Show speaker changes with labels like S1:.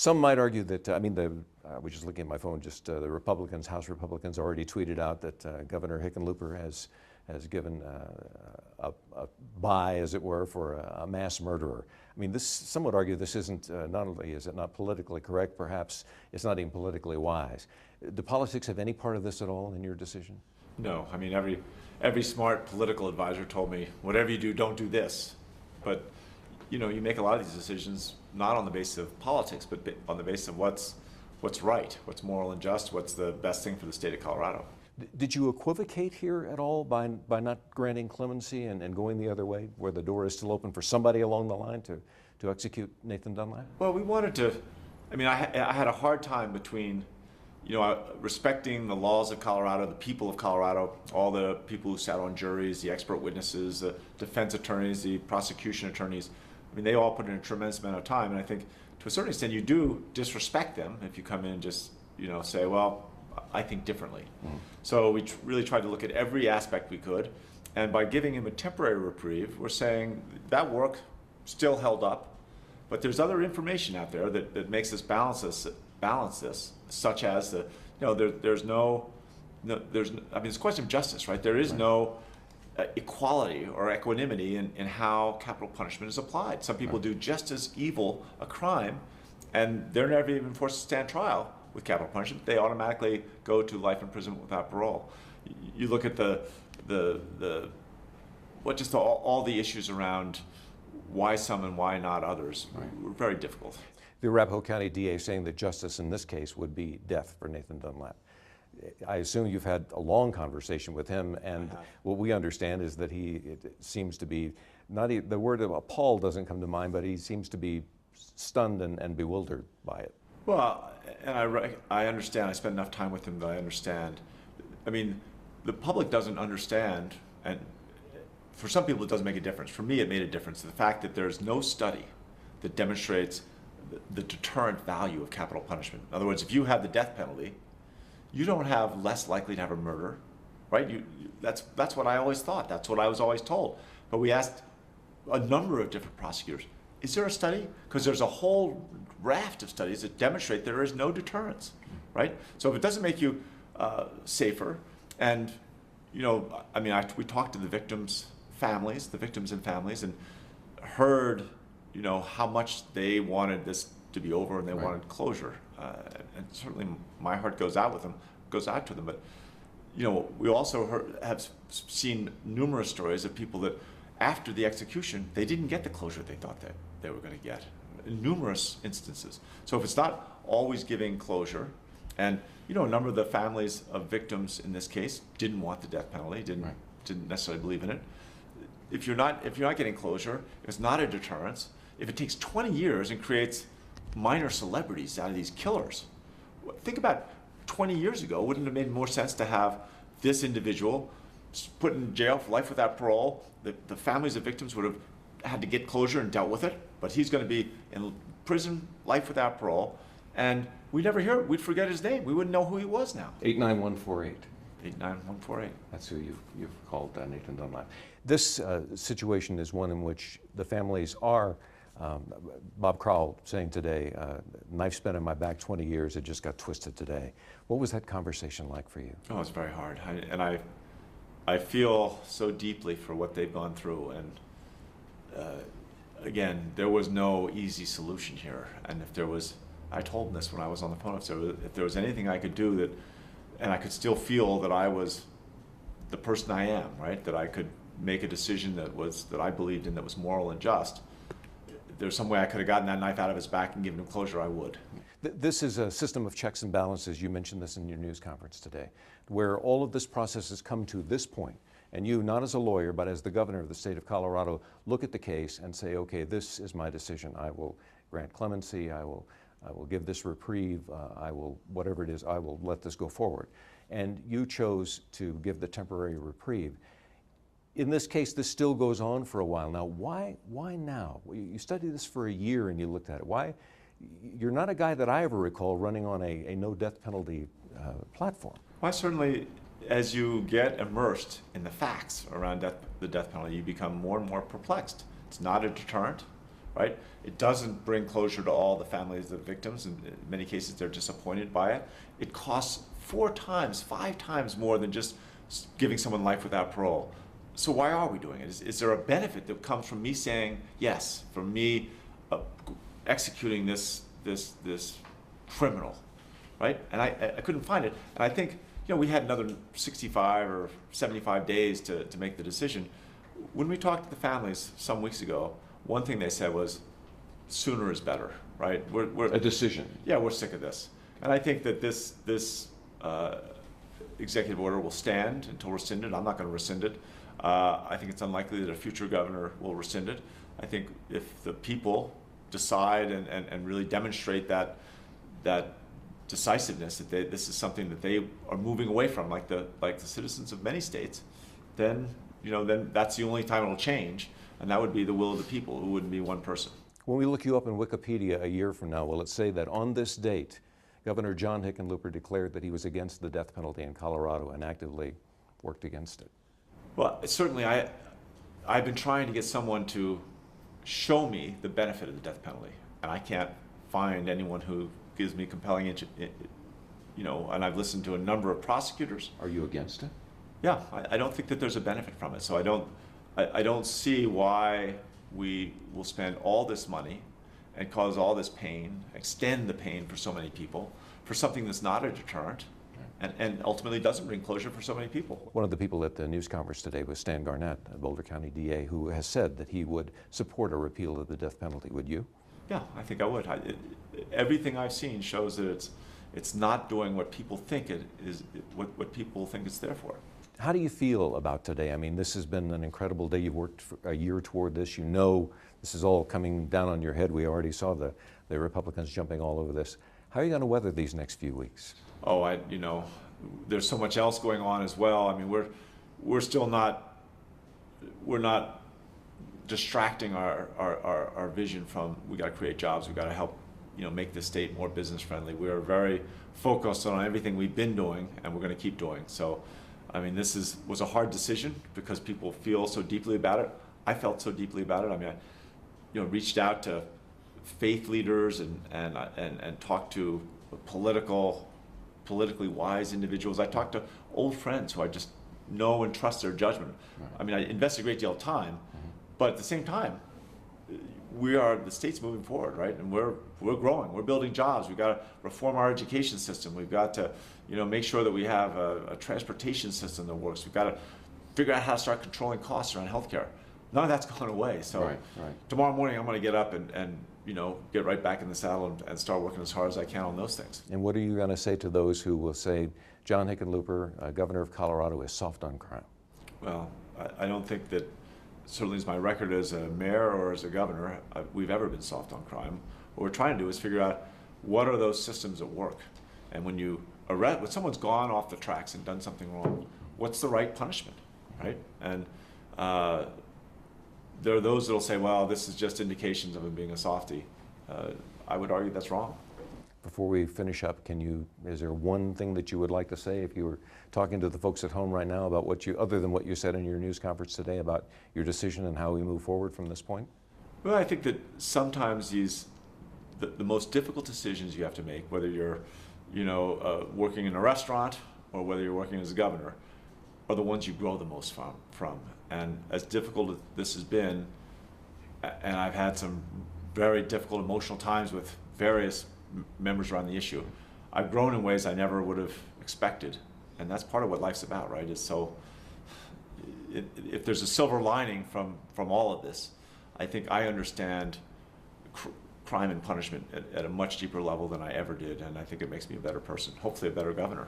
S1: Some might argue that, I mean, I was just looking at my phone, just the Republicans, House Republicans already tweeted out that Governor Hickenlooper has given a buy, as it were, for a mass murderer. I mean, some would argue this isn't, not only is it not politically correct, perhaps it's not even politically wise. Do politics have any part of this at all in your decision?
S2: No, I mean, every smart political advisor told me, whatever you do, don't do this. But, you know, you make a lot of these decisions not on the basis of politics, but on the basis of what's right, what's moral and just, what's the best thing for the state of Colorado.
S1: Did you equivocate here at all by not granting clemency and going the other way, where the door is still open for somebody along the line to execute Nathan Dunlap?
S2: Well, we wanted to, I mean, I had a hard time between, you know, respecting the laws of Colorado, the people of Colorado, all the people who sat on juries, the expert witnesses, the defense attorneys, the prosecution attorneys. I mean, they all put in a tremendous amount of time, and I think to a certain extent you do disrespect them if you come in and just, you know, say, well, I think differently. So we really tried to look at every aspect we could, and by giving him a temporary reprieve, we're saying that work still held up, but there's other information out there that makes us balance this, such as the, you know, there's I mean, it's a question of justice, right? There is no equality or equanimity in how capital punishment is applied. Some people do just as evil a crime, and they're never even forced to stand trial with capital punishment. They automatically go to life imprisonment without parole. You look at all the issues around why some and why not others were very difficult.
S1: The Arapahoe County DA saying that justice in this case would be death for Nathan Dunlap. I assume you've had a long conversation with him, and what we understand is that it seems to be, the word of appalled doesn't come to mind, but he seems to be stunned and bewildered by it.
S2: Well, and I understand, I spent enough time with him that I understand. I mean, the public doesn't understand, and for some people it doesn't make a difference. For me, it made a difference. The fact that there's no study that demonstrates the deterrent value of capital punishment. In other words, if you have the death penalty, you don't have less likely to have a murder, right? That's what I always thought. That's what I was always told. But we asked a number of different prosecutors, is there a study? Because there's a whole raft of studies that demonstrate there is no deterrence, right? So if it doesn't make you safer, and, you know, I mean, we talked to the victims' families, and heard, you know, how much they wanted this to be over and they wanted closure. And certainly my heart goes out to them. But, you know, we also have seen numerous stories of people that after the execution, they didn't get the closure they thought that they were going to get. In numerous instances. So if it's not always giving closure, and, you know, a number of the families of victims in this case didn't want the death penalty, didn't necessarily believe in it. If you're not getting closure, it's not a deterrence. If it takes 20 years and creates minor celebrities out of these killers, think about 20 years ago, wouldn't it have made more sense to have this individual put in jail for life without parole? The families of victims would have had to get closure and dealt with it, but he's going to be in prison, life without parole, and we'd never hear it. We'd forget his name. We wouldn't know who he was now.
S1: 89148.
S2: 89148.
S1: That's who you've called Nathan Dunlap. This situation is one in which the families are, Bob Crowell saying today, knife spent in my back 20 years, it just got twisted today. What was that conversation like for you?
S2: Oh, it's very hard. I feel so deeply for what they've gone through, and again, there was no easy solution here. And if there was, I told them this when I was on the phone, if there was anything I could do that, and I could still feel that I was the person I am, right? That I could make a decision that I believed in, that was moral and just. If there's some way I could have gotten that knife out of his back and given him closure, I would.
S1: This is a system of checks and balances. You mentioned this in your news conference today, where all of this process has come to this point, and you, not as a lawyer, but as the governor of the state of Colorado, look at the case and say, okay, this is my decision. I will grant clemency. I will give this reprieve. I will, whatever it is, I will let this go forward. And you chose to give the temporary reprieve. In this case, this still goes on for a while. Now, why now? You studied this for a year and you looked at it. Why? You're not a guy that I ever recall running on a no death penalty platform.
S2: Well, certainly, as you get immersed in the facts around the death penalty, you become more and more perplexed. It's not a deterrent, right? It doesn't bring closure to all the families of the victims. In many cases, they're disappointed by it. It costs 4 times, 5 times more than just giving someone life without parole. So why are we doing it? Is there a benefit that comes from me saying yes, from me executing this criminal, right? And I couldn't find it. And I think, we had another 65 or 75 days to make the decision. When we talked to the families some weeks ago, one thing they said was, sooner is better, right? We're
S1: A decision.
S2: Yeah, we're sick of this. And I think that this executive order will stand until rescinded. I'm not going to rescind it. I think it's unlikely that a future governor will rescind it. I think if the people decide and really demonstrate that decisiveness, that this is something that they are moving away from, like the citizens of many states, then that's the only time it'll change, and that would be the will of the people. It wouldn't be one person.
S1: When we look you up in Wikipedia a year from now, will it say that on this date, Governor John Hickenlooper declared that he was against the death penalty in Colorado and actively worked against it?
S2: Well, certainly I've been trying to get someone to show me the benefit of the death penalty, and I can't find anyone who gives me compelling, and I've listened to a number of prosecutors.
S1: Are you against it?
S2: Yeah, I don't think that there's a benefit from it. So I don't see why we will spend all this money and cause all this pain, extend the pain for so many people, for something that's not a deterrent, and ultimately doesn't bring closure for so many people.
S1: One of the people at the news conference today was Stan Garnett, a Boulder County DA, who has said that he would support a repeal of the death penalty. Would you?
S2: Yeah, I think I would. Everything I've seen shows that it's not doing what people think it is, what people think it's there for.
S1: How do you feel about today? I mean, this has been an incredible day. You've worked for a year toward this. You know this is all coming down on your head. We already saw the Republicans jumping all over this. How are you going to weather these next few weeks?
S2: Oh, there's so much else going on as well. I mean, we're still not distracting our vision from, we got to create jobs, we got to help make the state more business friendly. We are very focused on everything we've been doing, and we're going to keep doing. So, I mean, this was a hard decision because people feel so deeply about it. I felt so deeply about it. I mean, I reached out to faith leaders and talked to politically wise individuals. I talked to old friends who I just know and trust their judgment.
S1: Right.
S2: I mean, I invest a great deal of time, but at the same time, the state's moving forward, right? And we're growing. We're building jobs. We've got to reform our education system. We've got to, make sure that we have a transportation system that works. We've got to figure out how to start controlling costs around healthcare. None of that's going away. So
S1: right.
S2: Tomorrow morning, I'm going to get up and get right back in the saddle and start working as hard as I can on those things.
S1: And what are you going to say to those who will say John Hickenlooper, governor of Colorado, is soft on crime?
S2: Well, I don't think that, certainly as my record as a mayor or as a governor, we've ever been soft on crime. What we're trying to do is figure out what are those systems that work. And when someone's gone off the tracks and done something wrong, what's the right punishment, right? And there are those that will say, well, this is just indications of him being a softie. I would argue that's wrong.
S1: Before we finish up, is there one thing that you would like to say if you were talking to the folks at home right now about other than what you said in your news conference today about your decision and how we move forward from this point?
S2: Well, I think that sometimes the most difficult decisions you have to make, whether you're, working in a restaurant or whether you're working as a governor, are the ones you grow the most from. And as difficult as this has been, and I've had some very difficult emotional times with various members around the issue, I've grown in ways I never would have expected. And that's part of what life's about, right? If there's a silver lining from all of this, I think I understand crime and punishment at a much deeper level than I ever did, and I think it makes me a better person, hopefully a better governor.